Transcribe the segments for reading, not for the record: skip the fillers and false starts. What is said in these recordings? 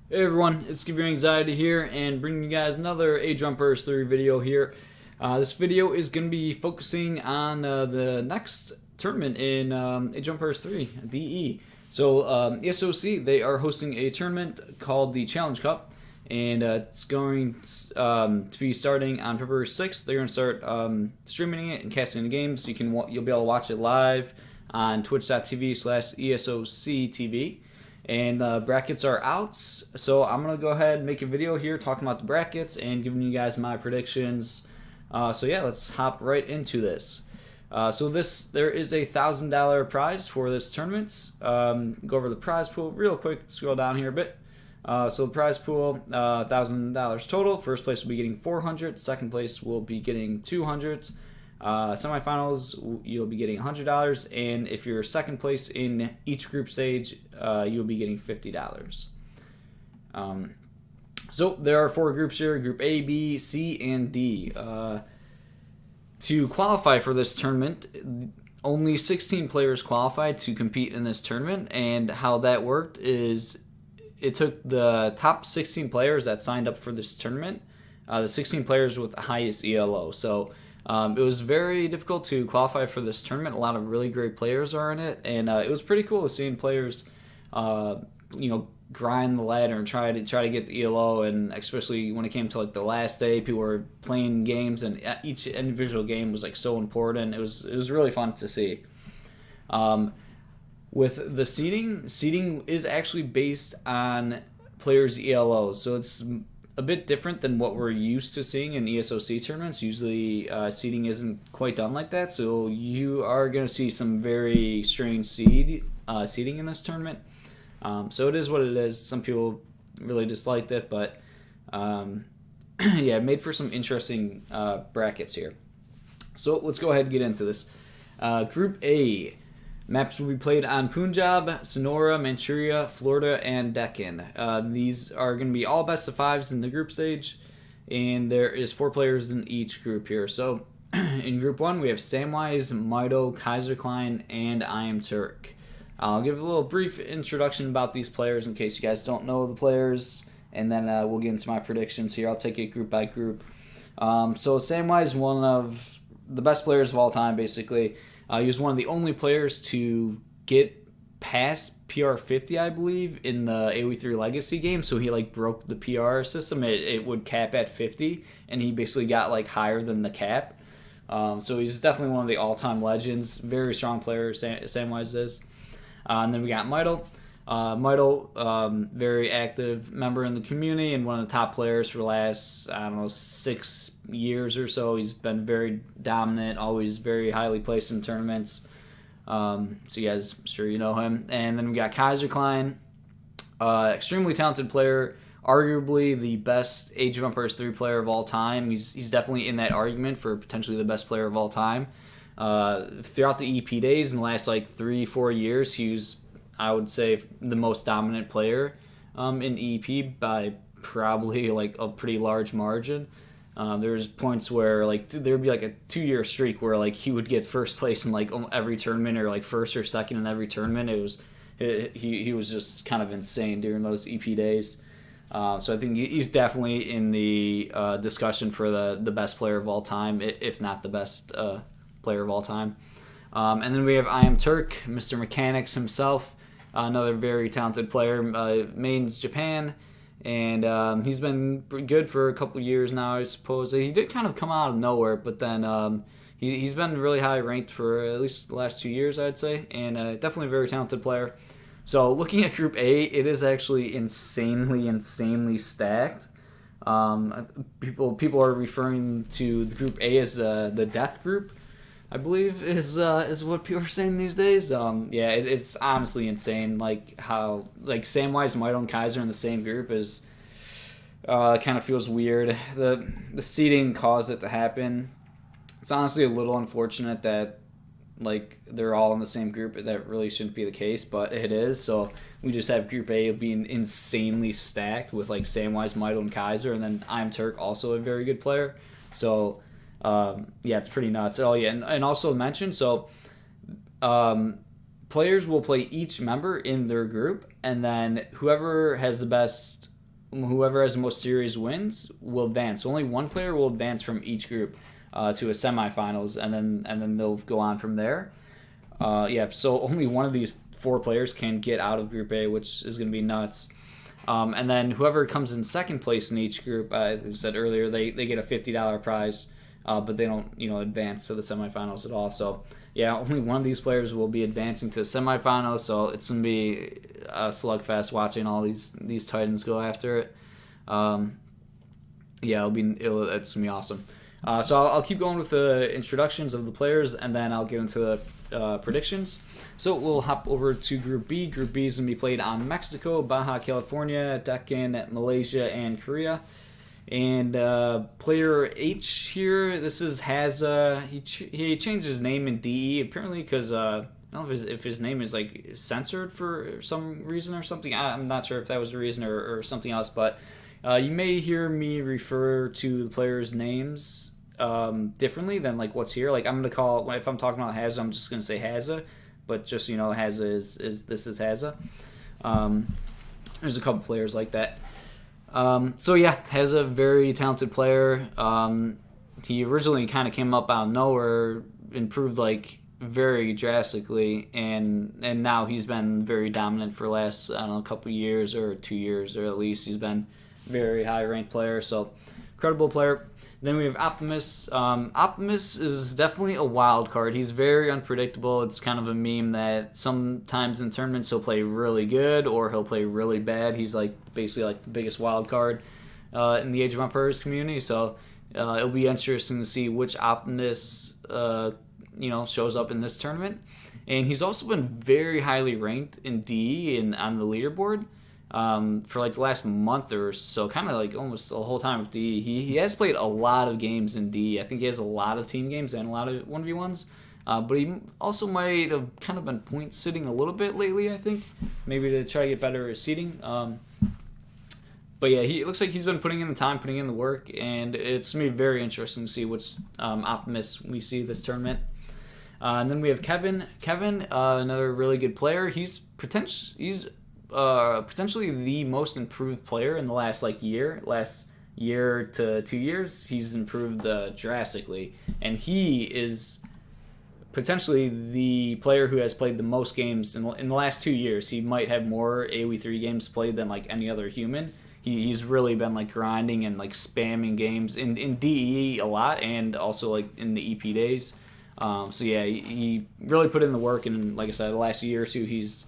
Hey everyone, it's Give Your Anxiety here and bringing you guys another Age of Empires 3 video here. This video is going to be focusing on the next tournament in Age of Empires 3, DE. So ESOC, they are hosting a tournament called the Challenge Cup, and it's going to be starting on February 6th. They're going to start streaming it and casting the games. You'll be able to watch it live on twitch.tv/ESOCTV. And brackets are out, so I'm going to go ahead and make a video here talking about the brackets and giving you guys my predictions. So yeah, let's hop right into this. There is a $1,000 prize for this tournament. Go over the prize pool real quick, scroll down here a bit. So the prize pool, $1,000 total. First place will be getting 400, second place will be getting 200. Semifinals, you'll be getting $100, and if you're second place in each group stage, you'll be getting $50. So there are four groups here: Group A, B, C, and D. To qualify for this tournament, only 16 players qualified to compete in this tournament, and how that worked is it took the top 16 players that signed up for this tournament, the 16 players with the highest ELO. So it was very difficult to qualify for this tournament. A lot of really great players are in it, and it was pretty cool seeing players, grind the ladder and try to get the ELO. And especially when it came to like the last day, people were playing games, and each individual game was like so important. It was really fun to see. With the seeding is actually based on players' ELOs, so it's a bit different than what we're used to seeing in ESOC tournaments. Usually seeding isn't quite done like that, so you are going to see some very strange seeding in this tournament. So it is what it is. Some people really disliked it, but yeah, it made for some interesting brackets here. So let's go ahead and get into this. Group A. Maps will be played on Punjab, Sonora, Manchuria, Florida, and Deccan. These are going to be all best of fives in the group stage, and there is 4 players in each group here. So in Group 1, we have Samwise, Mido, Kaiser Klein, and I Am Turk. I'll give a little brief introduction about these players in case you guys don't know the players, and then we'll get into my predictions here. I'll take it group by group. So Samwise, one of the best players of all time, basically. He was one of the only players to get past PR 50, I believe, in the AoE3 Legacy game. So he broke the PR system. It would cap at 50, and he basically got higher than the cap. So he's definitely one of the all-time legends. Very strong player, Samwise is. And then we got Mido. Mido, very active member in the community and one of the top players for the last, 6 years or so. He's been very dominant, always very highly placed in tournaments. So you guys, I'm sure you know him. And then we got Kaiser Klein, extremely talented player, arguably the best Age of Empires 3 player of all time. He's definitely in that argument for potentially the best player of all time. Throughout the EP days in the last 3-4 years, he was, I would say, the most dominant player in EP by probably a pretty large margin. There's points where there'd be a 2-year streak where he would get first place in every tournament, or first or second in every tournament. He was just kind of insane during those EP days. So I think he's definitely in the discussion for the best player of all time, if not the best player of all time. And then we have I Am Turk, Mr. Mechanics himself. Another very talented player, mains Japan, and he's been good for a couple years now, I suppose. He did kind of come out of nowhere, but then he's been really high ranked for at least the last 2 years, I'd say, and definitely a very talented player. So looking at Group A, it is actually insanely stacked. People are referring to the Group A as the death group, I believe is what people are saying these days. Yeah, it's honestly insane. How Samwise, Mido, and Kaiser in the same group is kind of feels weird. The seeding caused it to happen. It's honestly a little unfortunate that they're all in the same group. That really shouldn't be the case, but it is. So we just have Group A being insanely stacked with Samwise, Mido, and Kaiser, and then I'm Turk, also a very good player. So yeah, it's pretty nuts. Oh yeah, and also mention, so players will play each member in their group, and then whoever has the best whoever has the most series wins will advance. Only one player will advance from each group to a semifinals, and then they'll go on from there. So only one of these 4 players can get out of Group A, which is going to be nuts. And then whoever comes in second place in each group, like I said earlier, they get a $50 prize, but they don't advance to the semifinals at all. So yeah, only one of these players will be advancing to the semifinals. So it's gonna be a slugfest watching all these Titans go after it. It's gonna be awesome. So I'll keep going with the introductions of the players, and then I'll get into the predictions. So we'll hop over to Group B. Group B is going to be played on Mexico, Baja California, Deccan, Malaysia, and Korea. And player H here, this is Haza. He changed his name in DE apparently because I don't know if his name is like censored for some reason or something. I'm not sure if that was the reason or something else, but you may hear me refer to the players' names differently than like what's here. Like I'm gonna call, if I'm talking about Haza, I'm just gonna say Haza, but just Haza is Haza. There's a couple players like that. Haza, a very talented player. He originally kind of came up out of nowhere, improved like very drastically, and now he's been very dominant for the last couple years or 2 years, or at least he's been very high ranked player. So incredible player. Then we have Optimus. Optimus is definitely a wild card. He's very unpredictable. It's kind of a meme that sometimes in tournaments he'll play really good or he'll play really bad. He's like basically like the biggest wild card in the Age of Empires community. So it'll be interesting to see which Optimus shows up in this tournament. And he's also been very highly ranked in DE and on the leaderboard. For like the last month or so, kind of like almost the whole time with DE. He has played a lot of games in DE. I think he has a lot of team games and a lot of 1v1s. But he also might have kind of been point sitting a little bit lately, I think. Maybe to try to get better at seating. It looks like he's been putting in the time, putting in the work, and it's going to be very interesting to see which Optimus we see this tournament. And then we have Kevin. Kevin, another really good player. He's potentially the most improved player in the last year to 2 years. He's improved drastically, and he is potentially the player who has played the most games in the last 2 years. He might have more AoE3 games played than like any other human. He's really been like grinding and like spamming games in DE a lot, and also like in the EP days. He really put in the work, and like I said, the last year or two he's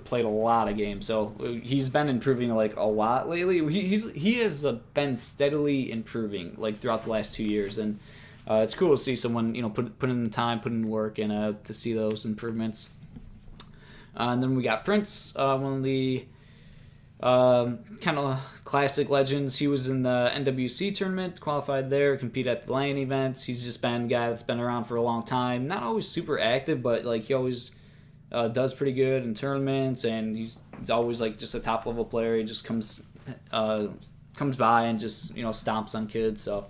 played a lot of games, so he's been improving like a lot lately. He has been steadily improving like throughout the last 2 years, and it's cool to see someone put in the time, put in the work, and to see those improvements. And then we got Prince, one of the kind of classic legends. He was in the NWC tournament, qualified there, compete at the LAN events. He's just been a guy that's been around for a long time. Not always super active, but like he always does pretty good in tournaments, and he's always like just a top level player. He just comes by and just stomps on kids. So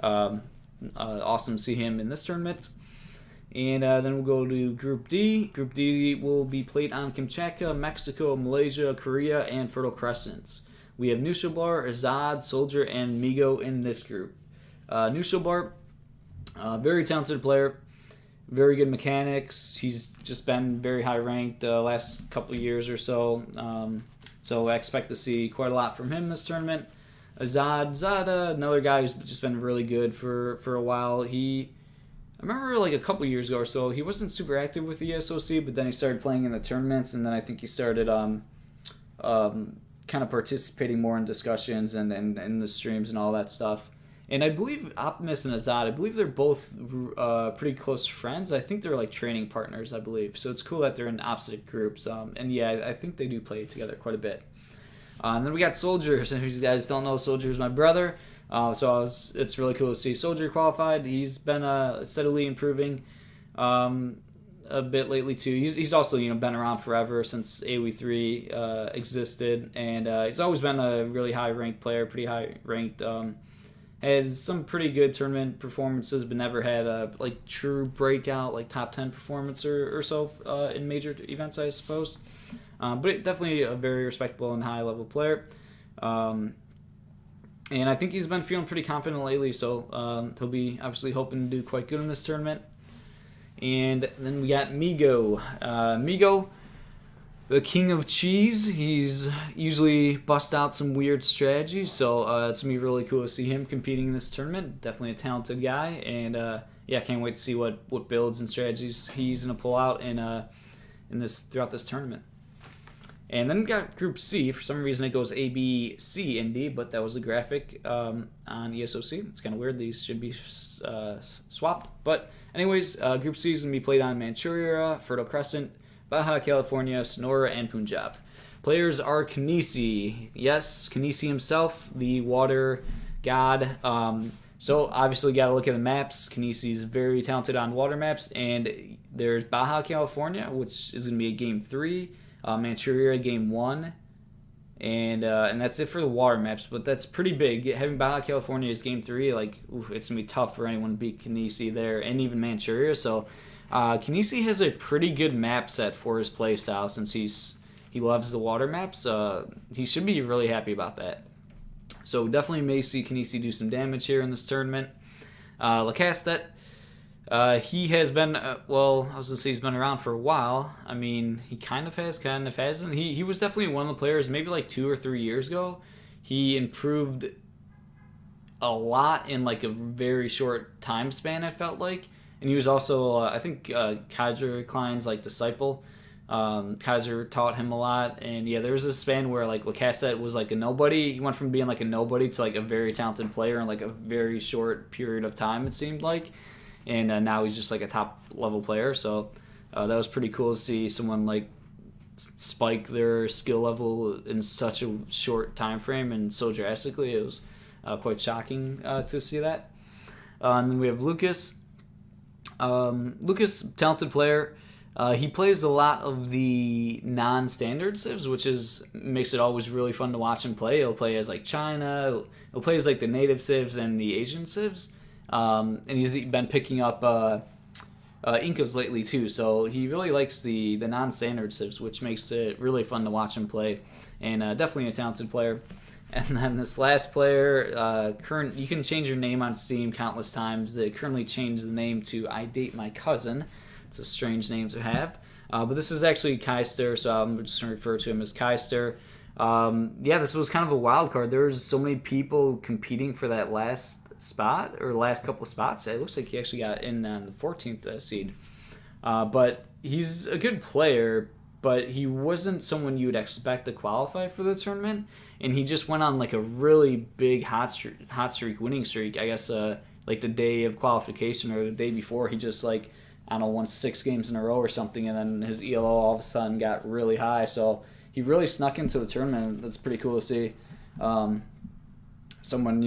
awesome to see him in this tournament. And then we'll go to Group D. Group D will be played on Kamchatka, Mexico, Malaysia, Korea, and Fertile Crescents. We have Nushalbar, Azad, Soldier, and Migo in this group. Nushalbar, very talented player, very good mechanics. He's just been very high ranked the last couple of years or so. So I expect to see quite a lot from him this tournament. Azad, another guy who's just been really good for a while. I remember like a couple years ago or so, he wasn't super active with the ESOC, but then he started playing in the tournaments, and then I think he started kind of participating more in discussions and in the streams and all that stuff. And I believe Optimus and Azad, I believe they're both pretty close friends. I think they're like training partners, I believe. So it's cool that they're in opposite groups. I think they do play together quite a bit. And then we got Soldier. So if you guys don't know, Soldier is my brother. It's really cool to see Soldier qualified. He's been steadily improving a bit lately too. He's also been around forever since AoE3 existed, and he's always been a really high ranked player, pretty high ranked. Has some pretty good tournament performances, but never had a like true breakout like top 10 performance or so in major events, I suppose. But definitely a very respectable and high level player. And I think he's been feeling pretty confident lately, so he'll be obviously hoping to do quite good in this tournament. And then we got Migo. Migo, the king of cheese. He's usually bust out some weird strategies, so it's going to be really cool to see him competing in this tournament. Definitely a talented guy, and yeah, can't wait to see what builds and strategies he's going to pull out in this throughout this tournament. And then we got Group C. For some reason, it goes A, B, C, and D, but that was the graphic on ESOC. It's kind of weird. These should be swapped. But anyways, Group C is going to be played on Manchuria, Fertile Crescent, Baja California, Sonora, and Punjab. Players are Kanisi. Yes, Kanisi himself, the water god. So obviously, got to look at the maps. Kanisi is very talented on water maps. And there's Baja California, which is going to be a Game 3. Manchuria Game 1, and that's it for the water maps, but that's pretty big. Having Baja California as Game 3, it's going to be tough for anyone to beat Kanisi there, and even Manchuria, so Kanisi has a pretty good map set for his playstyle since he loves the water maps. He should be really happy about that. So definitely may see Kanisi do some damage here in this tournament. Lacastet, he has been, I was going to say he's been around for a while. I mean, he kind of hasn't. He was definitely one of the players, maybe like 2 or 3 years ago. He improved a lot in like a very short time span, it felt like. And he was also, I think, Kaiser Klein's like disciple. Kaiser taught him a lot. And yeah, there was a span where like Lacastet was like a nobody. He went from being like a nobody to like a very talented player in like a very short period of time, it seemed like. And now he's just like a top level player, so that was pretty cool to see someone like spike their skill level in such a short time frame and so drastically. It was quite shocking to see that. And then we have Lucas. Lucas, talented player. He plays a lot of the non-standard civs, which makes it always really fun to watch him play. He'll play as like China. He'll play as like the native civs and the Asian civs. And he's been picking up Incas lately too, so he really likes the non-standard civs, which makes it really fun to watch him play, and definitely a talented player. And then this last player, you can change your name on Steam countless times. They currently changed the name to I Date My Cousin. It's a strange name to have, but this is actually Keister, so I'm just going to refer to him as Keister. Yeah, this was kind of a wild card. There was so many people competing for that last spot or last couple of spots. It looks like he actually got in on the 14th seed. But he's a good player, but he wasn't someone you would expect to qualify for the tournament. And he just went on like a really big hot streak winning streak. I guess like the day of qualification or the day before, he just like, I don't know, won 6 games in a row or something, and then his ELO all of a sudden got really high. So he really snuck into the tournament. That's pretty cool to see. Someone,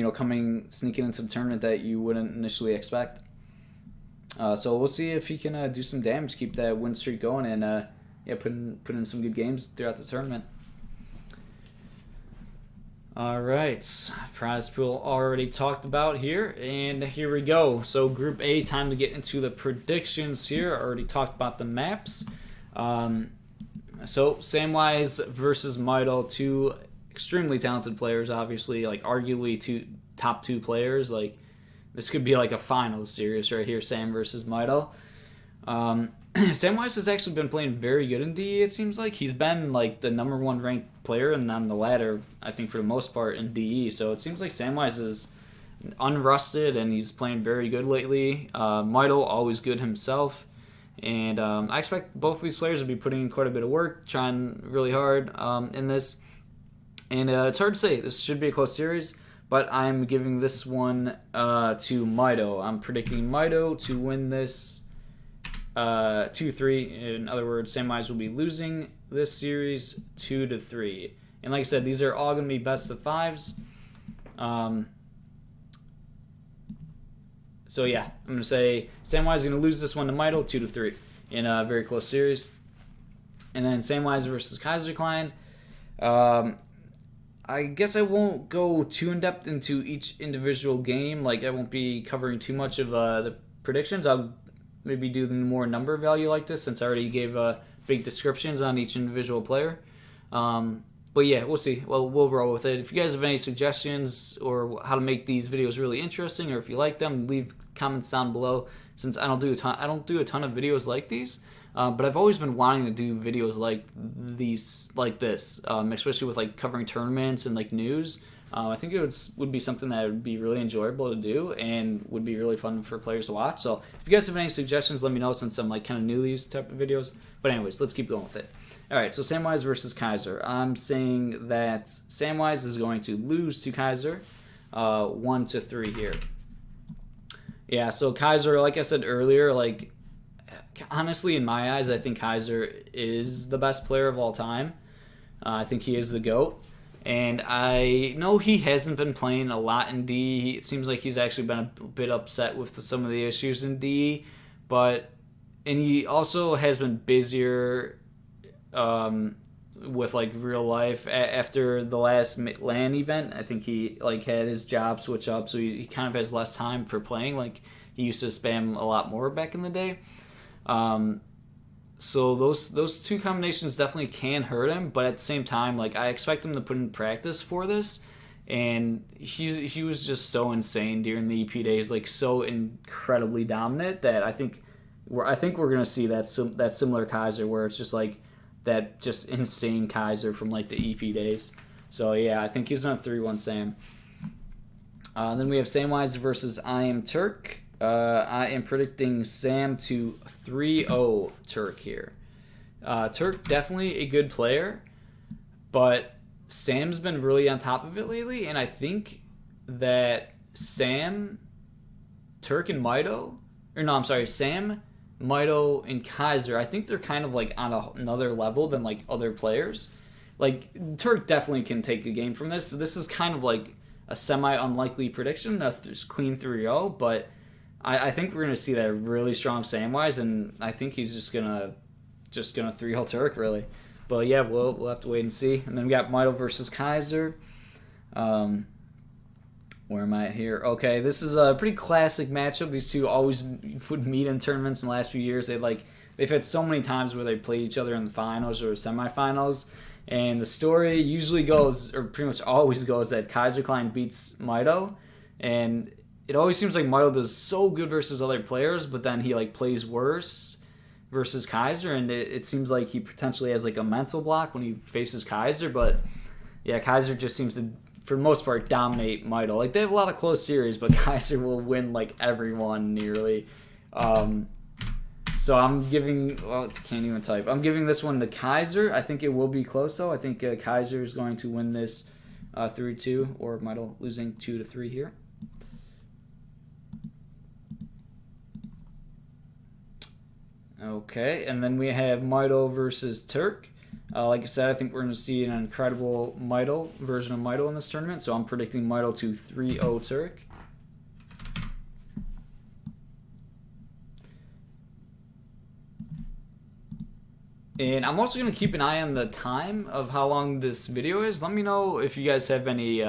sneaking into the tournament that you wouldn't initially expect. So we'll see if he can do some damage, keep that win streak going, and put in some good games throughout the tournament. All right, prize pool already talked about here, and here we go. So Group A, time to get into the predictions here. I already talked about the maps. So Samwise versus Midel, 2 extremely talented players, obviously, like arguably top 2 players. Like this could be like a finals series right here, Sam versus Midel. Samwise has actually been playing very good in DE, it seems like. He's been like the number 1 ranked player and on the ladder, I think, for the most part in DE. So it seems like Samwise is unrusted and he's playing very good lately. Midel, always good himself. And I expect both of these players to be putting in quite a bit of work, trying really hard in this. And it's hard to say. This should be a close series, but I'm giving this one to Mido. I'm predicting Mido to win this 2-3. In other words, Samwise will be losing this series 2-3. And like I said, these are all going to be best of 5s. So yeah, I'm going to say Samwise is going to lose this one to Mido 2-3 in a very close series. And then Samwise versus Kaiser Klein. I guess I won't go too in-depth into each individual game. Like, I won't be covering too much of the predictions. I'll maybe do the more number value like this, since I already gave big descriptions on each individual player. But yeah, we'll see. Well, we'll roll with it. If you guys have any suggestions or how to make these videos really interesting, or if you like them, leave comments down below. Since I don't do a ton of videos like these, but I've always been wanting to do videos like these, especially with like covering tournaments and like news. I think it would be something that would be really enjoyable to do and would be really fun for players to watch. So if you guys have any suggestions, let me know, since I'm like kind of new to these type of videos. But anyways, let's keep going with it. All right, so Samwise versus Kaiser. I'm saying that Samwise is going to lose to Kaiser 1-3 here. Yeah, so Kaiser, like I said earlier, like honestly, in my eyes, I think Kaiser is the best player of all time. I think he is the GOAT. And I know he hasn't been playing a lot in D. It seems like he's actually been a bit upset with some of the issues in D. And he also has been busier with like real life after the last LAN event. I think he like had his job switch up, so he kind of has less time for playing. Like he used to spam a lot more back in the day. So those two combinations definitely can hurt him, but at the same time, like I expect him to put in practice for this. And he was just so insane during the EP days, like so incredibly dominant that I think we're gonna see that similar Kaiser where it's just like that just insane Kaiser from like the EP days. So yeah, I think he's on 3-1 Sam. Then we have Samwise versus I Am Turk. I am predicting Sam to 3-0 Turk here. Turk definitely a good player, but Sam's been really on top of it lately, and I think that Sam, Turk, and Sam, Mito, and Kaiser, I think they're kind of like on another level than like other players. Like Turk definitely can take a game from this. So this is kind of like a semi-unlikely prediction, a clean 3-0, but I think we're gonna see that really strong Samwise, and I think he's just gonna 3-0 Turk really. But yeah, we'll have to wait and see. And then we got Mito versus Kaiser. Where am I at here? Okay, this is a pretty classic matchup. These two always would meet in tournaments in the last few years. They've had so many times where they play each other in the finals or semifinals, and the story usually goes, or pretty much always goes, that Kaiser Klein beats Mito, and it always seems like Mito does so good versus other players, but then he like plays worse versus Kaiser, and it seems like he potentially has like a mental block when he faces Kaiser. But yeah, Kaiser just seems to, for the most part, dominate Mito. Like they have a lot of close series, but Kaiser will win like everyone nearly. So I'm giving, can't even type. I'm giving this one to Kaiser. I think it will be close though. I think Kaiser is going to win this 3-2, or Mito losing 2-3 here. Okay, and then we have Mito versus Turk. Like I said, I think we're going to see an incredible version of Mito in this tournament, so I'm predicting Mito to 3-0 Turk. And I'm also going to keep an eye on the time of how long this video is. Let me know if you guys have any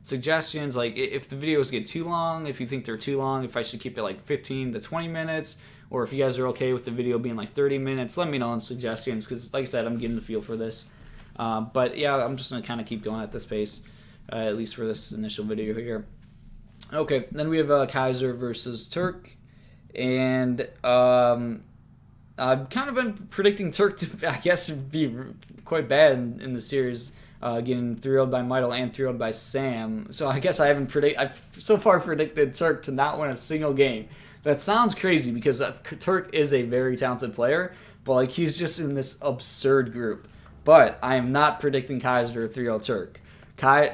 suggestions, like if the videos get too long, if you think they're too long, if I should keep it like 15 to 20 minutes, or if you guys are okay with the video being like 30 minutes, let me know in suggestions, because like I said, I'm getting the feel for this. But yeah, I'm just going to kind of keep going at this pace, at least for this initial video here. Okay, then we have Kaiser versus Turk, and I've kind of been predicting Turk to, I guess, be quite bad in the series, getting 3-0'd by Mito and 3-0'd by Sam. So I guess I've so far predicted Turk to not win a single game. That sounds crazy because Turk is a very talented player, but like he's just in this absurd group. But I am not predicting Kaiser to 3-0 Turk.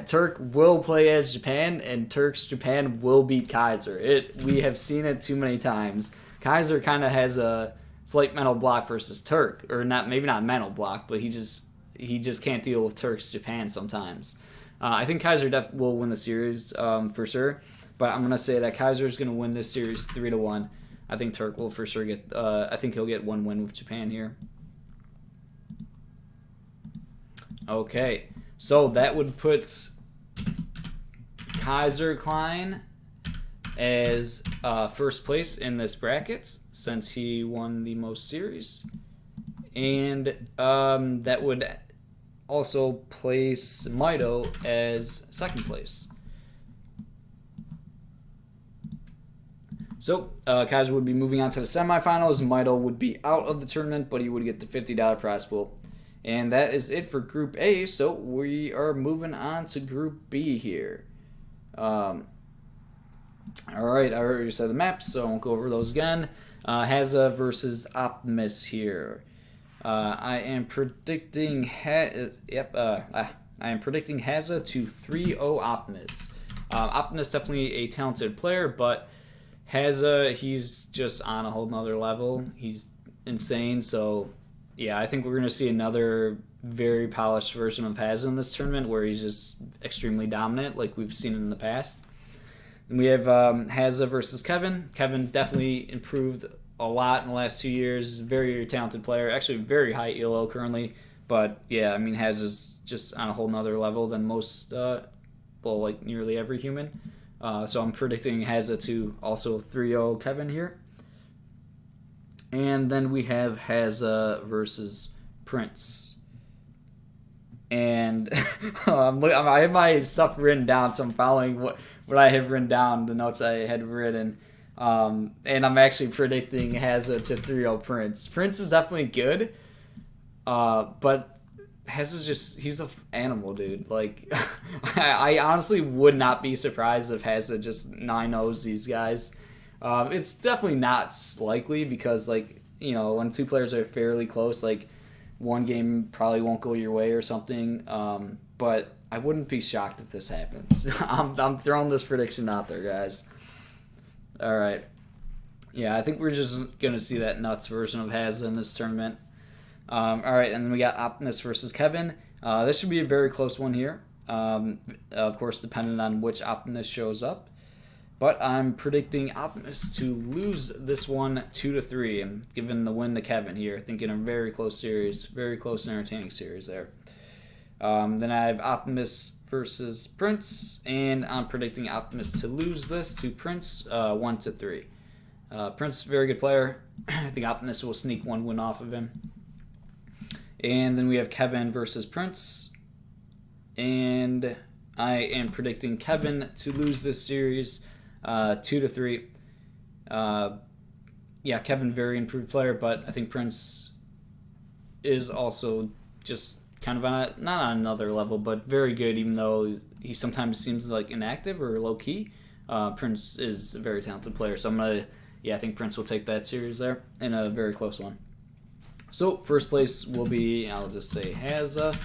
Turk will play as Japan, and Turk's Japan will beat Kaiser. We have seen it too many times. Kaiser kind of has a slight mental block versus Turk, or maybe not mental block, but he just can't deal with Turk's Japan sometimes. I think Kaiser will win the series for sure, but I'm gonna say that Kaiser is gonna win this series 3-1. I think Turk will for sure get. I think he'll get one win with Japan here. Okay, so that would put Kaiser Klein as first place in this bracket, since he won the most series. And that would also place Mito as second place. So Kaiser would be moving on to the semifinals. Mito would be out of the tournament, but he would get the $50 prize pool. And that is it for Group A. So we are moving on to Group B here. All right, I already said the maps, so I won't go over those again. Haza versus Optimus here. I am predicting I am predicting Haza to 3-0 Optimus. Optimus definitely a talented player, but Haza, he's just on a whole nother level. He's insane. So yeah, I think we're gonna see another very polished version of Haza in this tournament, where he's just extremely dominant, like we've seen in the past. And we have Haza versus Kevin. Kevin definitely improved a lot in the last 2 years. Very talented player. Actually, very high ELO currently. But yeah, I mean, Haza's just on a whole nother level than most, like nearly every human. So I'm predicting Haza to also 3-0 Kevin here. And then we have Haza versus Prince. And I have my stuff written down, so I'm following what I have written down, the notes I had written. And I'm actually predicting Haza to 3-0 Prince. Prince is definitely good, but Haza's he's an animal, dude. Like, I honestly would not be surprised if Haza just 9-0s these guys. It's definitely not likely because, like, you know, when two players are fairly close, like, one game probably won't go your way or something. But I wouldn't be shocked if this happens. I'm throwing this prediction out there, guys. All right. Yeah, I think we're just going to see that nuts version of Haza in this tournament. All right, and then we got Optimus versus Kevin. This should be a very close one here. Of course, depending on which Optimus shows up. But I'm predicting Optimus to lose this one 2-3. I'm giving the win to Kevin here. Thinking a very close series. Very close and entertaining series there. Then I have Optimus versus Prince. And I'm predicting Optimus to lose this to Prince 1-3. Prince, very good player. I think Optimus will sneak one win off of him. And then we have Kevin versus Prince. And I am predicting Kevin to lose this series 2-3. Yeah, Kevin, very improved player, but I think Prince is also just kind of not on another level, but very good, even though he sometimes seems like inactive or low-key. Prince is a very talented player, so I think Prince will take that series there in a very close one. So first place will be, I'll just say Haza.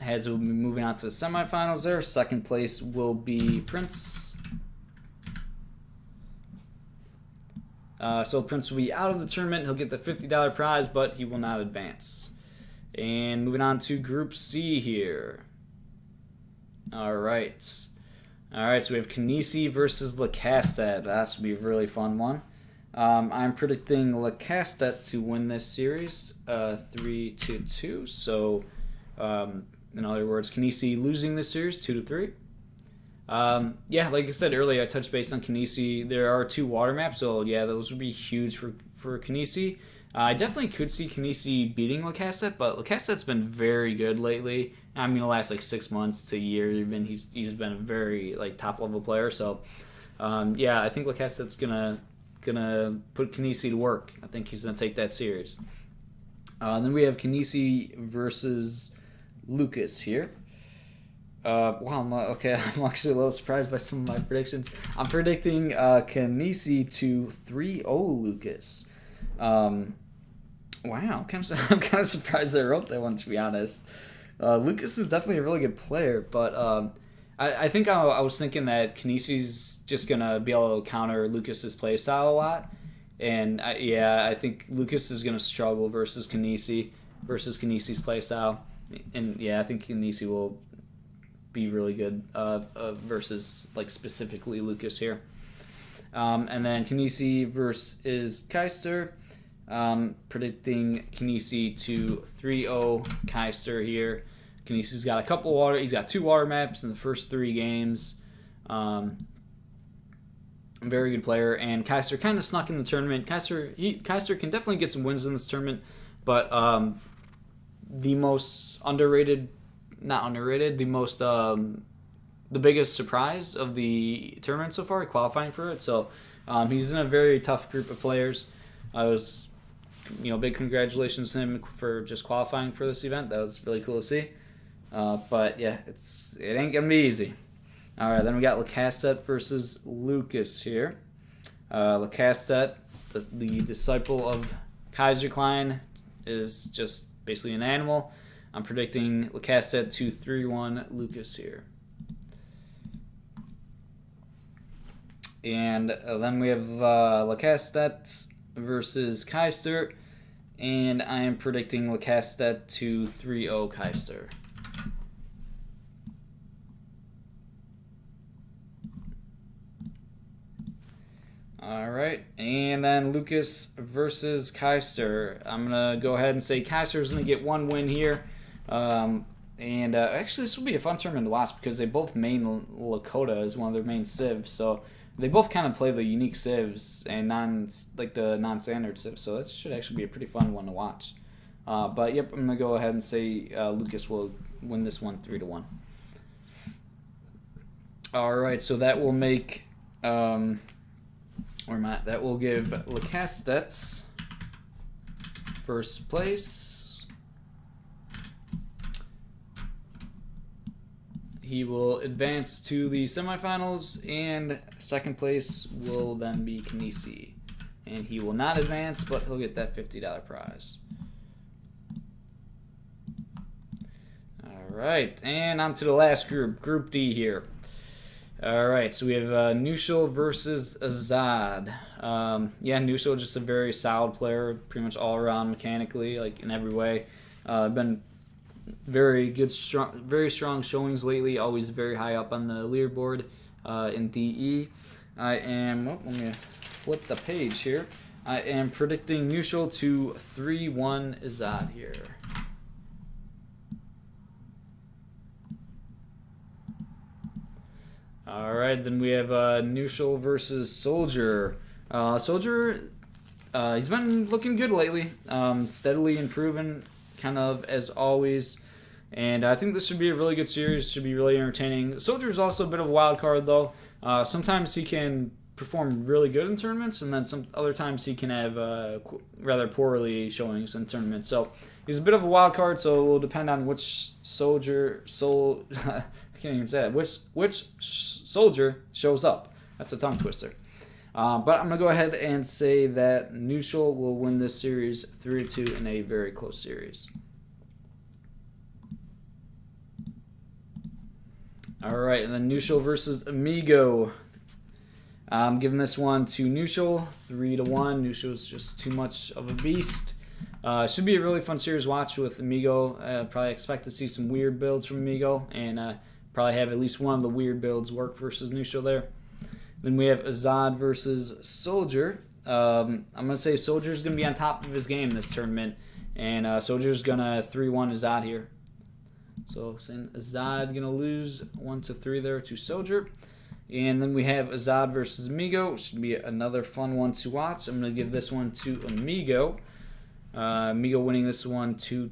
Haza will be moving on to the semifinals there. Second place will be Prince. So Prince will be out of the tournament. He'll get the $50 prize, but he will not advance. And moving on to Group C here. All right. So we have Kanisi versus Lacastet. That should be a really fun one. I'm predicting Lacastet to win this series 3-2. So, in other words, Kanisi losing this series 2-3. Like I said earlier, I touched base on Kanisi. There are 2 water maps, so yeah, those would be huge for Kanisi. I definitely could see Kanisi beating Lacastet, but Lacastet's been very good lately. I mean, the last 6 months to a year, even he's been a very top level player. So, I think Lacastet's gonna put Kanisi to work. I think he's gonna take that series. Then we have Kanisi versus Lucas here. I'm actually a little surprised by some of my predictions. I'm predicting Kanisi to 3-0 Lucas. I'm kind of surprised I wrote that one, to be honest. Lucas is definitely a really good player, but I think I was thinking that Kanisi's just gonna be able to counter Lucas's playstyle a lot, and I think Lucas is gonna struggle versus Kanisi's playstyle, and I think Kanisi will be really good versus specifically Lucas here. And then Kanisi versus Keister. Predicting Kanisi to 3-0 Keister here. Kanisi's got he's got 2 water maps in the first 3 games. a very good player, and Kaiser kind of snuck in the tournament. Kaiser can definitely get some wins in this tournament, but the most underrated, not underrated, the biggest surprise of the tournament so far, qualifying for it. So he's in a very tough group of players. Big congratulations to him for just qualifying for this event. That was really cool to see. But yeah, it ain't gonna be easy. All right, then we got Lacassette versus Lucas here. Lacassette, the disciple of Kaiser Klein, is just basically an animal. I'm predicting Lacassette 2-3-1 Lucas here. And then we have Lacassette versus Keister, and I am predicting Lacassette 2-3-0 Keister. All right, and then Lucas versus Keister. I'm going to go ahead and say Keister's going to get one win here. Actually, this will be a fun tournament to watch because they both main Lakota as one of their main civs. So they both kind of play the unique civs and the non-standard civs. So that should actually be a pretty fun one to watch. But yep, I'm going to go ahead and say Lucas will win this one 3-1. All right, so that will make... that will give Lacassette first place. He will advance to the semifinals, and second place will then be Kanisi. And he will not advance, but he'll get that $50 prize. All right, and on to the last group, Group D here. All right, so we have Nushel versus Azad. Nushel just a very solid player, pretty much all around mechanically, like in every way. Been very good, very strong showings lately. Always very high up on the leaderboard in DE. Let me flip the page here. I am predicting Nushel to 3-1 Azad here. All right, then we have Nushel versus Soldier. Soldier, he's been looking good lately, steadily improving, kind of as always. And I think this should be a really good series. Should be really entertaining. Soldier is also a bit of a wild card, though. Sometimes he can perform really good in tournaments, and then some other times he can have rather poorly showings in tournaments. So he's a bit of a wild card. So it will depend on which I can't even say that. Which soldier shows up? That's a tongue twister. But I'm gonna go ahead and say that Nushel will win this series 3-2 in a very close series. All right, and then Nushel versus Amigo. I'm giving this one to Nushel 3-1. Nushel's just too much of a beast. Should be a really fun series to watch with Amigo. Probably expect to see some weird builds from Amigo, and probably have at least one of the weird builds work versus Nushel there. Then we have Azad versus Soldier. I'm going to say Soldier's going to be on top of his game this tournament, and Soldier's going to 3-1 Azad here. So saying Azad going to lose 1-3 there to Soldier. And then we have Azad versus Amigo. Should be another fun one to watch. I'm going to give this one to Amigo. Amigo winning this one 3-2.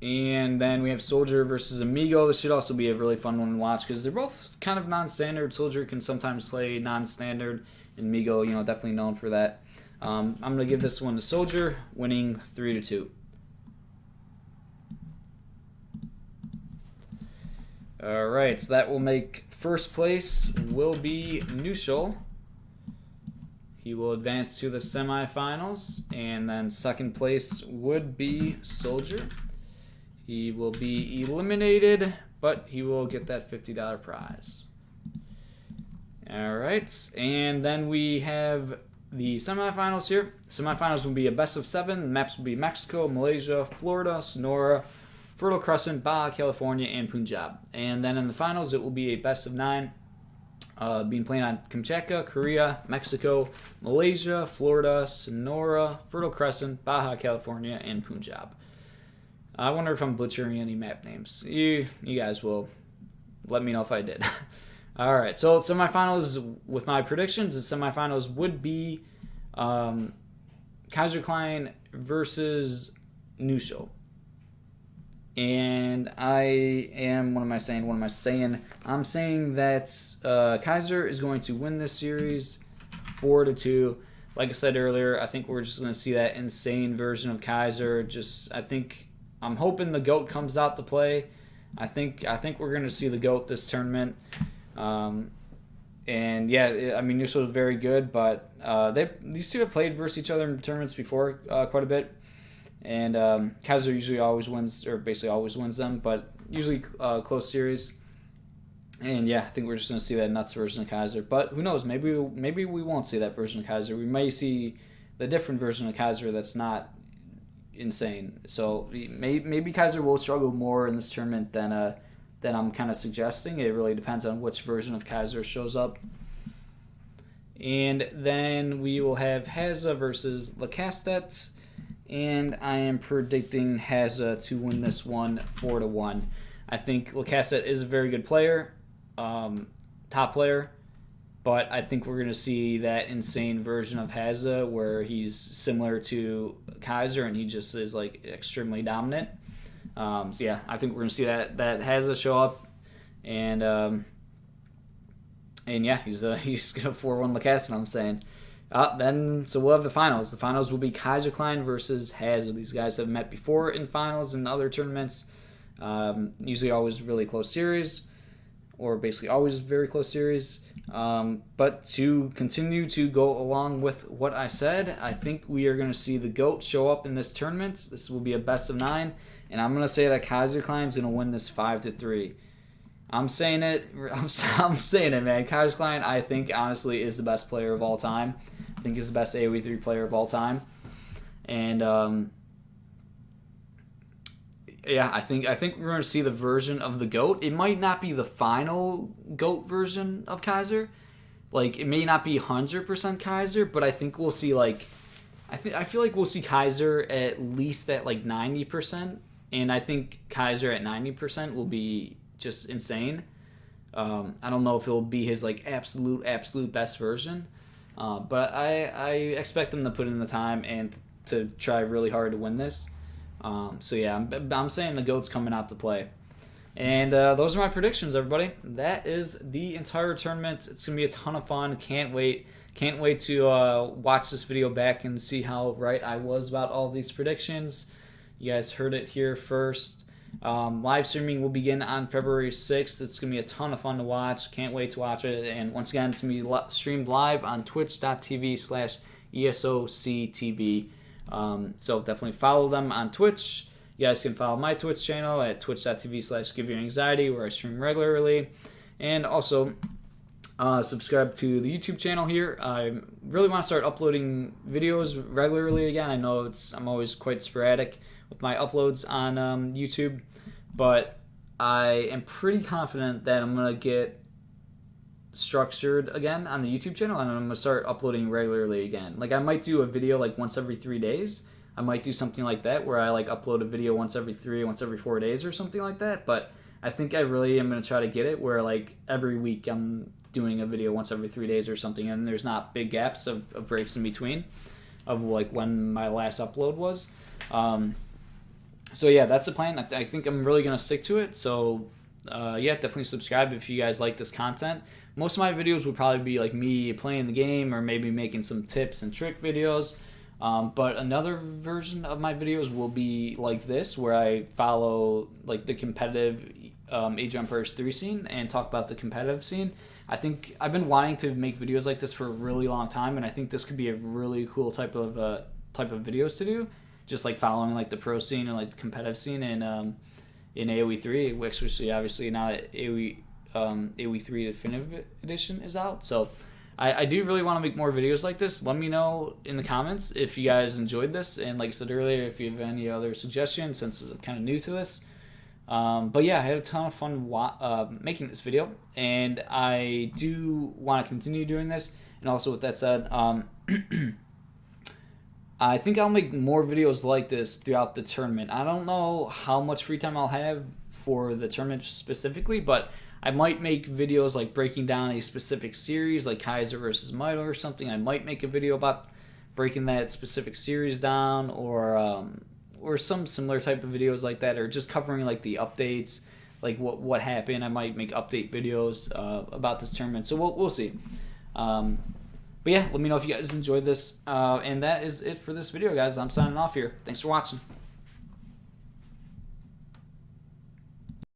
And then we have Soldier versus Amigo. This should also be a really fun one to watch because they're both kind of non-standard. Soldier can sometimes play non-standard, and Amigo, definitely known for that. I'm going to give this one to Soldier, winning 3-2. All right, so that will make first place will be Nushel. He will advance to the semifinals, and then second place would be Soldier. He will be eliminated, but he will get that $50 prize. All right, and then we have the semifinals here. Semifinals will be a best of 7. The maps will be Mexico, Malaysia, Florida, Sonora, Fertile Crescent, Baja California, and Punjab. And then in the finals, it will be a best of 9, being played on Kamchatka, Korea, Mexico, Malaysia, Florida, Sonora, Fertile Crescent, Baja California, and Punjab. I wonder if I'm butchering any map names. You guys will let me know if I did. All right, so semifinals with my predictions, the semifinals would be Kaiser Klein versus Nusho. And what am I saying? I'm saying that Kaiser is going to win this series 4-2. Like I said earlier, I think we're just going to see that insane version of Kaiser. I'm hoping the GOAT comes out to play. I think we're going to see the GOAT this tournament. And yeah, I mean, Nusho is very good, but these two have played versus each other in tournaments before quite a bit. And Kaiser usually always wins, or basically always wins them, but usually close series. And yeah, I think we're just going to see that nuts version of Kaiser. But who knows? Maybe we won't see that version of Kaiser. We may see the different version of Kaiser that's not insane. So maybe Kaiser will struggle more in this tournament than I'm kind of suggesting. It really depends on which version of Kaiser shows up. And then we will have Haza versus Lacastet. And I am predicting Haza to win this one 4-1. I think Lacastet is a very good player, top player, but I think we're going to see that insane version of Haza where he's similar to Kaiser and he just is like extremely dominant. So yeah, I think we're going to see that Haza show up, and yeah, he's going to 4-1 Lacastet. I'm saying. So we'll have the finals. The finals will be Kaiser Klein versus Haza. These guys have met before in finals and other tournaments. Usually always really close series, or basically always very close series. But to continue to go along with what I said, I think we are going to see the GOAT show up in this tournament. This will be a best of 9, and I'm going to say that Kaiser Klein is going to win this 5-3. I'm saying it. I'm saying it, man. Kaiser Klein, I think, honestly, is the best player of all time. I think he's the best AoE 3 player of all time. And yeah, I think we're going to see the version of the GOAT. It might not be the final GOAT version of Kaiser. Like, it may not be 100% Kaiser, but I think we'll see, like, I feel like we'll see Kaiser at least at, like, 90%. And I think Kaiser at 90% will be just insane. I don't know if it'll be his, like, absolute best version. But I expect him to put in the time and to try really hard to win this. So yeah, I'm saying the GOAT's coming out to play. And those are my predictions, everybody. That is the entire tournament. It's going to be a ton of fun. Can't wait to watch this video back and see how right I was about all these predictions. You guys heard it here first. Live streaming will begin on February 6th. It's going to be a ton of fun to watch. Can't wait to watch it. And once again, it's going to be streamed live on twitch.tv/ESOCTV. So definitely follow them on Twitch. You guys can follow my Twitch channel at twitch.tv/giveyouranxiety, where I stream regularly. And also subscribe to the YouTube channel here. I really want to start uploading videos regularly again. I know I'm always quite sporadic with my uploads on YouTube, but I am pretty confident that I'm going to get structured again on the YouTube channel, and I'm going to start uploading regularly again. Like, I might do a video like once every 3 days. I might do something like that where I like upload a video once every 4 days or something like that. But I think I really am going to try to get it where like every week I'm doing a video once every 3 days or something, and there's not big gaps of breaks in between of like when my last upload was. So yeah, that's the plan. I think I'm really going to stick to it. So yeah, definitely subscribe if you guys like this content. Most of my videos would probably be like me playing the game or maybe making some tips and trick videos. But another version of my videos will be like this, where I follow like the competitive Age of Empires 3 scene and talk about the competitive scene. I think I've been wanting to make videos like this for a really long time, and I think this could be a really cool type of videos to do. Just like following like the pro scene and like the competitive scene in AoE 3, especially obviously now that AoE 3 Definitive Edition is out. So I do really want to make more videos like this. Let me know in the comments if you guys enjoyed this, and like I said earlier, if you have any other suggestions, since I'm kind of new to this. But yeah, I had a ton of fun making this video, and I do want to continue doing this. And also, with that said, I think I'll make more videos like this throughout the tournament. I don't know how much free time I'll have for the tournament specifically, but I might make videos like breaking down a specific series, like Kaiser versus Mito or something. I might make a video about breaking that specific series down, or some similar type of videos like that, or just covering like the updates, like what happened. I might make update videos about this tournament, so we'll see. But yeah, let me know if you guys enjoyed this, and that is it for this video, guys. I'm signing off here. Thanks for watching.